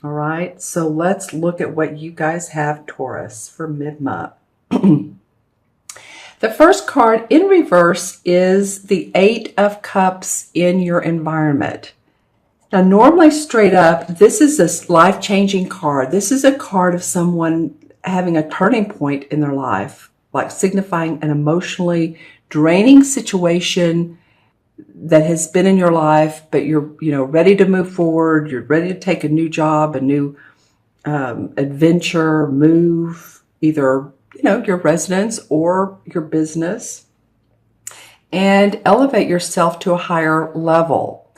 All right, so let's look at what you guys have, Taurus, for mid-month. The first card in reverse is the Eight of Cups in your environment. Now, normally straight up, this is a life-changing card. This is a card of someone having a turning point in their life, like signifying an emotionally draining situation that has been in your life, but you're, ready to move forward. You're ready to take a new job, a new adventure, move, either, your residence or your business, and elevate yourself to a higher level.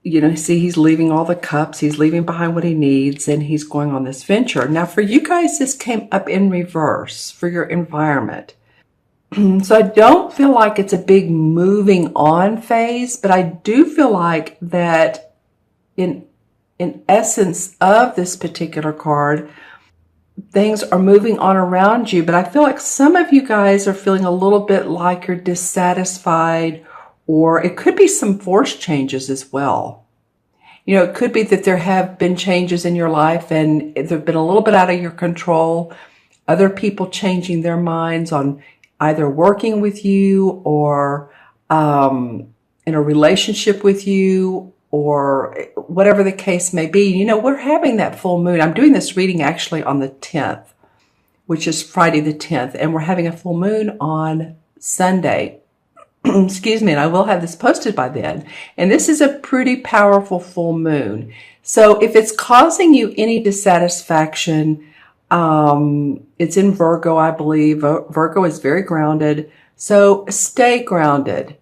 See, he's leaving all the cups. He's leaving behind what he needs, and he's going on this venture. Now, for you guys, this came up in reverse for your environment. So I don't feel like it's a big moving on phase, but I do feel like that in essence of this particular card, things are moving on around you. But I feel like some of you guys are feeling a little bit like you're dissatisfied, or it could be some forced changes as well. It could be that there have been changes in your life and they've been a little bit out of your control. Other people changing their minds on either working with you or in a relationship with you, or whatever the case may be. We're having that full moon. I'm doing this reading actually on the 10th, which is Friday the 10th, and we're having a full moon on Sunday. Excuse me, and I will have this posted by then. And this is a pretty powerful full moon. So if it's causing you any dissatisfaction, it's in Virgo, I believe. Virgo is very grounded. So stay grounded.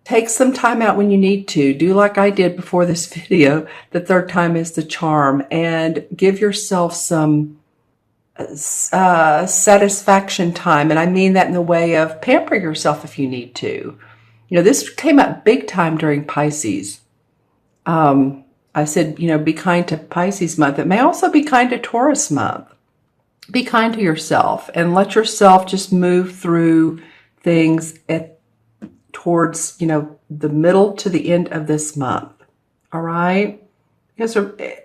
Take some time out when you need to. Do like I did before this video. The third time is the charm. And give yourself some satisfaction time. And I mean that in the way of pamper yourself if you need to. This came up big time during Pisces. I said, be kind to Pisces month. It may also be kind to Taurus month. Be kind to yourself and let yourself just move through things towards, the middle to the end of this month. All right? Because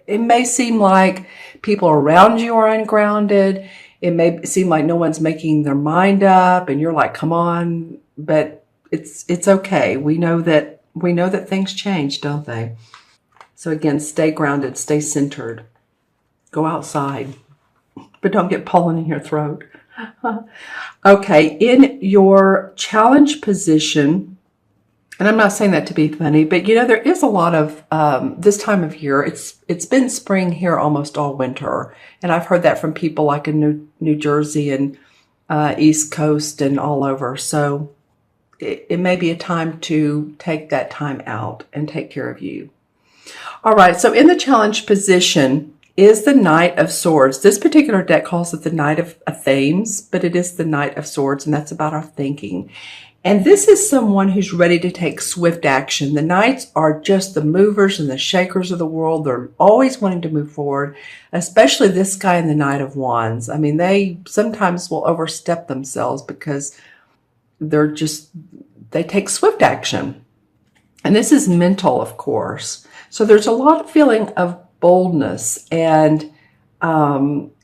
it may seem like people around you are ungrounded. It may seem like no one's making their mind up and you're like, come on, but it's okay. We know that things change, don't they? So again, stay grounded, stay centered. Go outside, but don't get pollen in your throat. Okay, in your challenge position, and I'm not saying that to be funny, but there is a lot of this time of year. It's been spring here almost all winter, and I've heard that from people like in New Jersey and East Coast and all over. So it may be a time to take that time out and take care of you. All right, so in the challenge position is the Knight of Swords. This particular deck calls it the Knight of Themes, but it is the Knight of Swords, and that's about our thinking. And this is someone who's ready to take swift action. The Knights are just the movers and the shakers of the world. They're always wanting to move forward, especially this guy in the Knight of Wands. I mean, they sometimes will overstep themselves because they take swift action. And this is mental, of course. So there's a lot of feeling of boldness and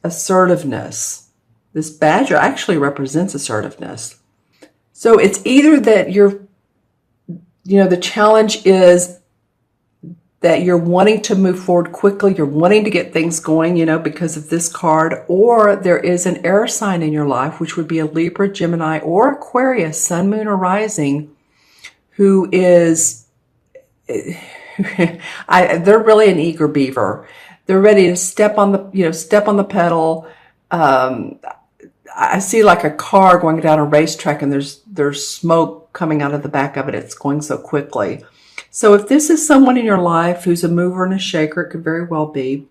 assertiveness. This badger actually represents assertiveness. So it's either that the challenge is that you're wanting to move forward quickly, you're wanting to get things going, because of this card, or there is an air sign in your life, which would be a Libra, Gemini, or Aquarius, sun, moon, or rising, who is, they're really an eager beaver. They're ready to step on the pedal. I see like a car going down a racetrack and there's smoke coming out of the back of it. It's going so quickly. So if this is someone in your life who's a mover and a shaker, it could very well be,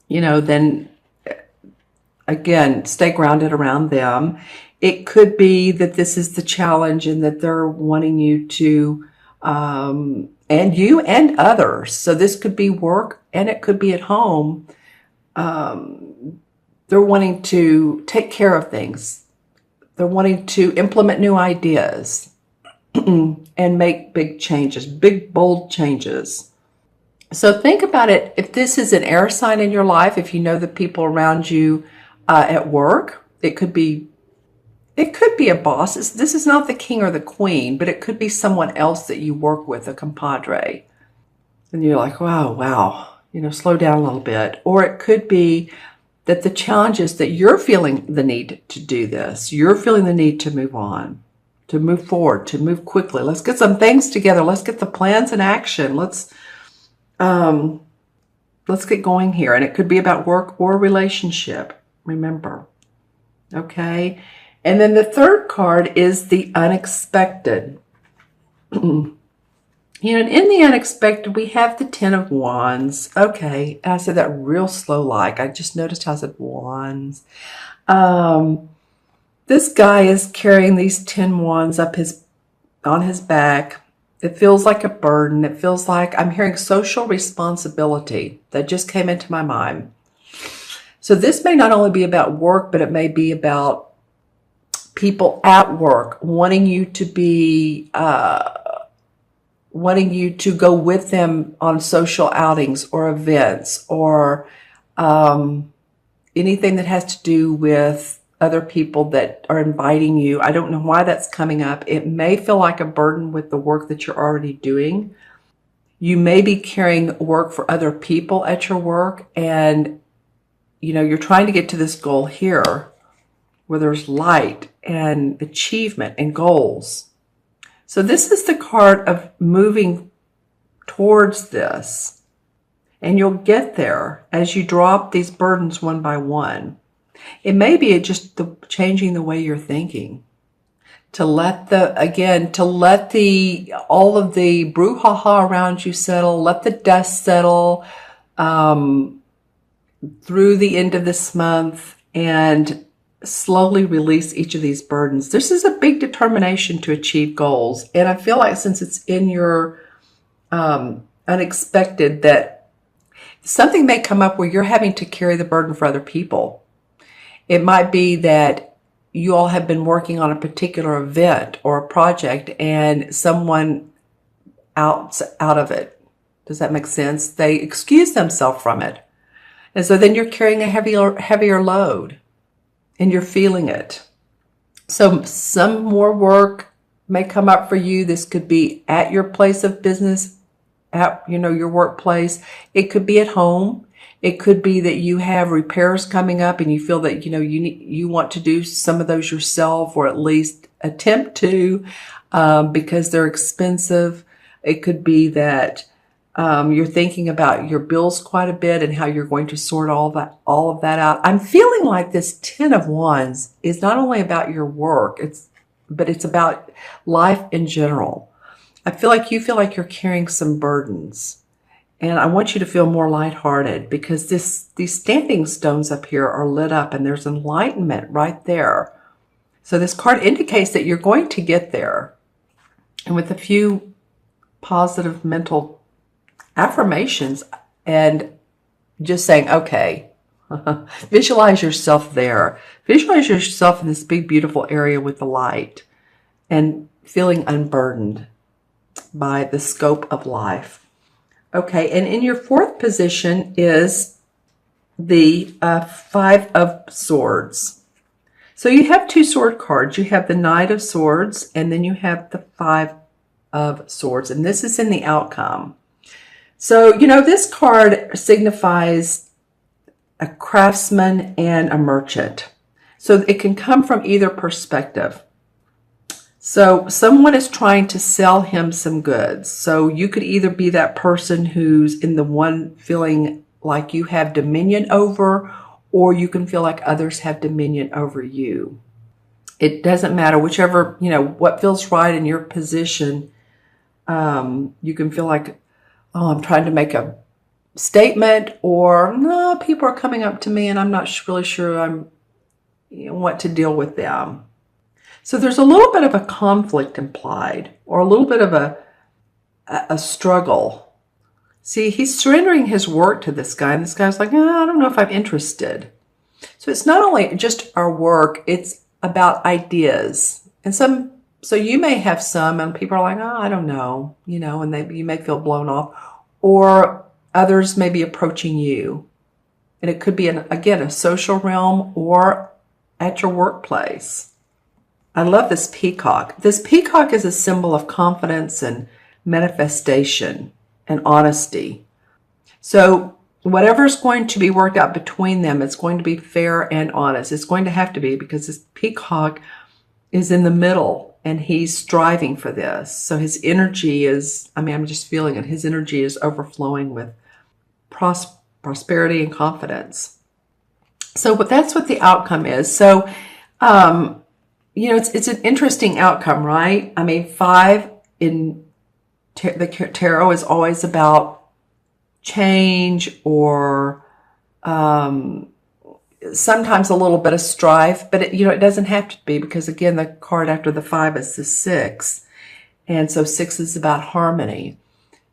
then again, stay grounded around them. It could be that this is the challenge and that they're wanting you to, and you and others. So this could be work and it could be at home. They're wanting to take care of things. They're wanting to implement new ideas and make big changes, big, bold changes. So think about it. If this is an air sign in your life, if you know the people around you at work, it could be a boss. This is not the king or the queen, but it could be someone else that you work with, a compadre. And you're like, wow, slow down a little bit. Or it could be that the challenge is that you're feeling the need to do this. You're feeling the need to move on, to move forward, to move quickly. Let's get some things together. Let's get the plans in action. Let's get going here. And it could be about work or relationship. Remember. Okay. And then the third card is the unexpected. And in the unexpected, we have the Ten of Wands. Okay. And I said that real slow like. I just noticed how I said wands. This guy is carrying these 10 wands on his back. It feels like a burden. It feels like I'm hearing social responsibility. That just came into my mind. So this may not only be about work, but it may be about people at work wanting you to go with them on social outings or events or anything that has to do with other people that are inviting you. I don't know why that's coming up. It may feel like a burden with the work that you're already doing. You may be carrying work for other people at your work, and you're trying to get to this goal here where there's light and achievement and goals. So this is the card of moving towards this. And you'll get there as you drop these burdens one by one. It may be just changing the way you're thinking. To let all of the brouhaha around you settle, let the dust settle through the end of this month, and slowly release each of these burdens. This is a big determination to achieve goals. And I feel like since it's in your unexpected, that something may come up where you're having to carry the burden for other people. It might be that you all have been working on a particular event or a project and someone out of it. Does that make sense? They excuse themselves from it. And so then you're carrying a heavier load. And you're feeling it. So some more work may come up for you. This could be at your place of business, at your workplace. It could be at home. It could be that you have repairs coming up and you feel that you want to do some of those yourself, or at least attempt to, because they're expensive. It could be that you're thinking about your bills quite a bit and how you're going to sort all of that out. I'm feeling like this 10 of Wands is not only about your work, but it's about life in general. I feel like you feel like you're carrying some burdens. And I want you to feel more lighthearted, because these standing stones up here are lit up and there's enlightenment right there. So this card indicates that you're going to get there. And with a few positive mental affirmations and just saying, okay, visualize yourself there. Visualize yourself in this big, beautiful area with the light and feeling unburdened by the scope of life. Okay, and in your fourth position is the Five of Swords. So you have two sword cards. You have the Knight of Swords, and then you have the Five of Swords, and this is in the outcome. So, this card signifies a craftsman and a merchant. So it can come from either perspective. So someone is trying to sell him some goods. So you could either be that person who's in the one feeling like you have dominion over, or you can feel like others have dominion over you. It doesn't matter, whichever, what feels right in your position. You can feel like, oh, I'm trying to make a statement, or no, people are coming up to me and I'm not really sure what to deal with them. So there's a little bit of a conflict implied, or a little bit of a struggle. See, he's surrendering his work to this guy, and this guy's like, I don't know if I'm interested. So it's not only just our work, it's about ideas. And so you may have some, and people are like, I don't know, and you may feel blown off. Or others may be approaching you. And it could be, again, a social realm or at your workplace. I love this peacock. This peacock is a symbol of confidence and manifestation and honesty. So whatever's going to be worked out between them, it's going to be fair and honest. It's going to have to be, because this peacock is in the middle and he's striving for this. So his energy is, I'm just feeling it. His energy is overflowing with prosperity and confidence. So but that's what the outcome is. So, it's an interesting outcome, right? 5 in the tarot is always about change or sometimes a little bit of strife, but it doesn't have to be, because again, the card after the 5 is the 6. And so 6 is about harmony.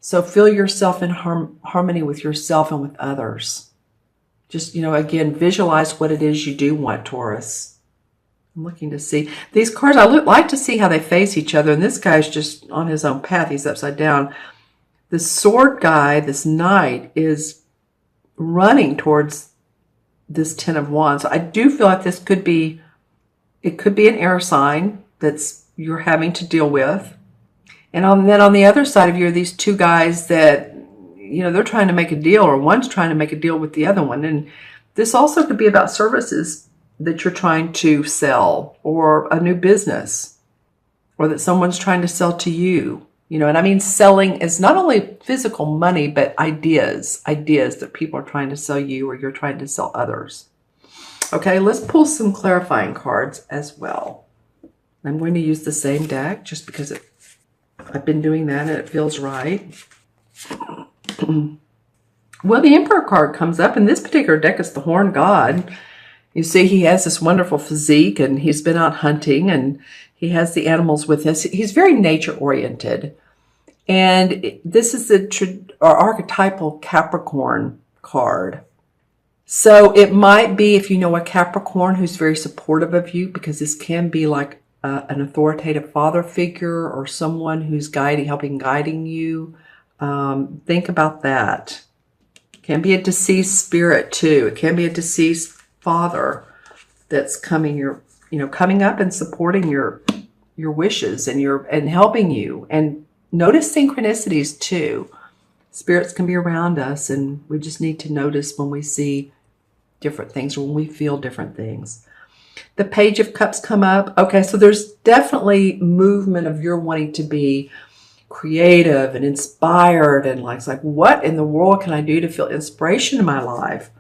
So feel yourself in harmony with yourself and with others. Just, again, visualize what it is you do want, Taurus. I'm looking to see these cards. I like to see how they face each other. And this guy's just on his own path. He's upside down. The sword guy, this knight, is running towards this 10 of Wands. So I do feel like it could be an air sign that's you're having to deal with. And then on the other side of you are these two guys that, they're trying to make a deal, or one's trying to make a deal with the other one. And this also could be about services that you're trying to sell, or a new business, or that someone's trying to sell to you. And selling is not only physical money, but ideas that people are trying to sell you, or you're trying to sell others. Okay, let's pull some clarifying cards as well. I'm going to use the same deck just because I've been doing that and it feels right. Well, the Emperor card comes up. In this particular deck, it's the Horned God. You see, he has this wonderful physique, and he's been out hunting, and he has the animals with us. He's very nature-oriented. And this is the archetypal Capricorn card. So it might be, if you know a Capricorn who's very supportive of you, because this can be like an authoritative father figure or someone who's guiding you. Think about that. It can be a deceased spirit too. It can be a deceased father that's coming up and supporting your wishes and helping you. And notice synchronicities too. Spirits can be around us, and we just need to notice when we see different things, or when we feel different things. The Page of Cups come up. Okay, so there's definitely movement of your wanting to be creative and inspired, and like what in the world can I do to feel inspiration in my life?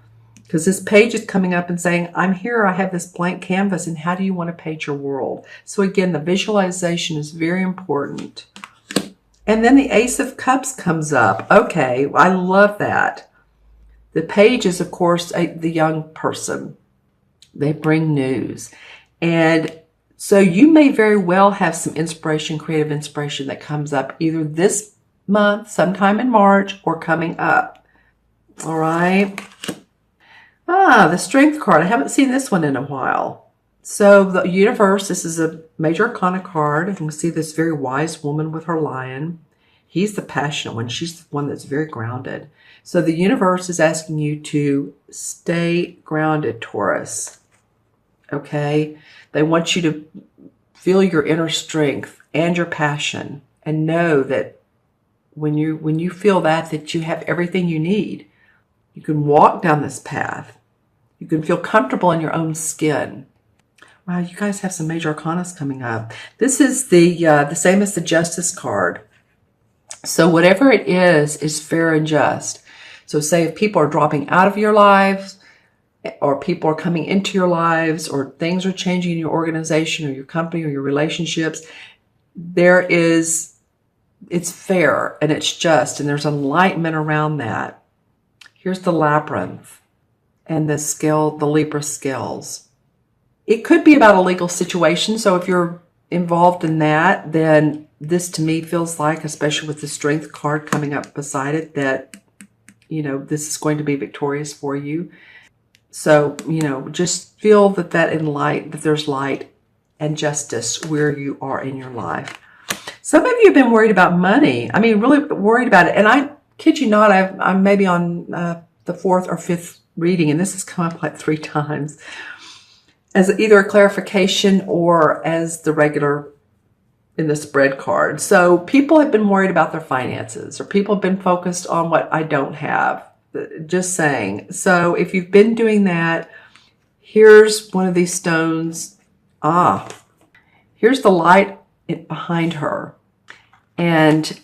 Because this page is coming up and saying, I'm here, I have this blank canvas, and how do you want to paint your world? So again, the visualization is very important. And then the Ace of Cups comes up. Okay, I love that. The page is, of course, the young person. They bring news. And so you may very well have some inspiration, creative inspiration that comes up either this month, sometime in March, or coming up. All right. The Strength card. I haven't seen this one in a while. So the universe, this is a major arcana card. You can see this very wise woman with her lion. He's the passionate one. She's the one that's very grounded. So the universe is asking you to stay grounded, Taurus. Okay? They want you to feel your inner strength and your passion, and know that when you feel that you have everything you need. You can walk down this path. You can feel comfortable in your own skin. Wow, you guys have some major arcanas coming up. This is the same as the Justice card. So whatever it is fair and just. So say if people are dropping out of your lives, or people are coming into your lives, or things are changing in your organization or your company or your relationships, it's fair and it's just, and there's enlightenment around that. Here's the Labyrinth and the Libra scales. It could be about a legal situation. So if you're involved in that, then this to me feels like, especially with the Strength card coming up beside it, that, this is going to be victorious for you. So, just feel that there's light and justice where you are in your life. Some of you have been worried about money. Really worried about it. And kid you not, I'm maybe on the fourth or fifth reading, and this has come up like 3 times as either a clarification or as the regular in the spread card. So people have been worried about their finances, or people have been focused on what I don't have. Just saying. So if you've been doing that, here's one of these stones. Here's the light behind her. And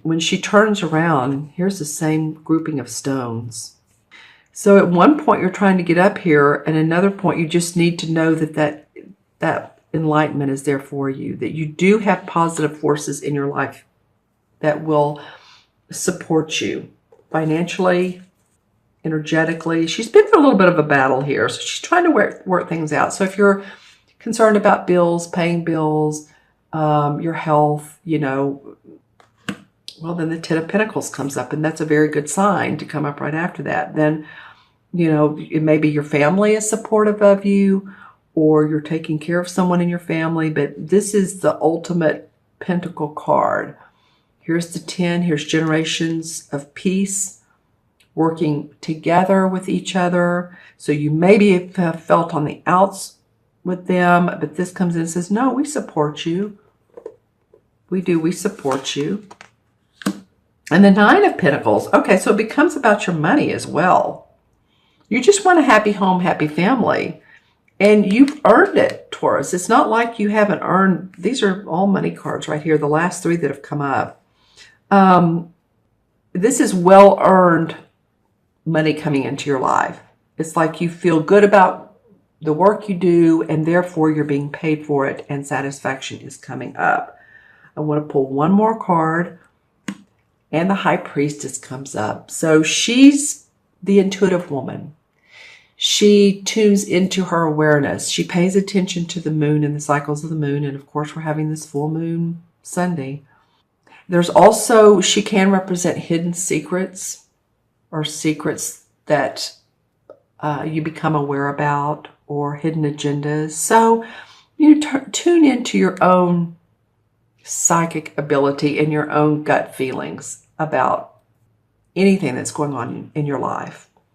when she turns around, here's the same grouping of stones. So at one point you're trying to get up here, and another point you just need to know that enlightenment is there for you, that you do have positive forces in your life that will support you financially, energetically. She's been through a little bit of a battle here, so she's trying to work things out. So if you're concerned about bills, paying bills, your health, well, then the Ten of Pentacles comes up, and that's a very good sign to come up right after that. Then, it may be your family is supportive of you, or you're taking care of someone in your family, but this is the ultimate Pentacle card. Here's the 10. Here's generations of peace, working together with each other. So you maybe have felt on the outs with them, but this comes in and says, no, we support you. We do. We support you. And the 9 of Pentacles. Okay, so it becomes about your money as well. You just want a happy home, happy family. And you've earned it, Taurus. It's not like you haven't earned. These are all money cards right here, the last 3 that have come up. This is well-earned money coming into your life. It's like you feel good about the work you do, and therefore you're being paid for it, and satisfaction is coming up. I want to pull one more card, and the High Priestess comes up. So she's the intuitive woman. She tunes into her awareness. She pays attention to the moon and the cycles of the moon. And of course, we're having this full moon Sunday. There's also, she can represent hidden secrets, or secrets that you become aware about, or hidden agendas. So you tune into your own psychic ability and your own gut feelings about anything that's going on in your life.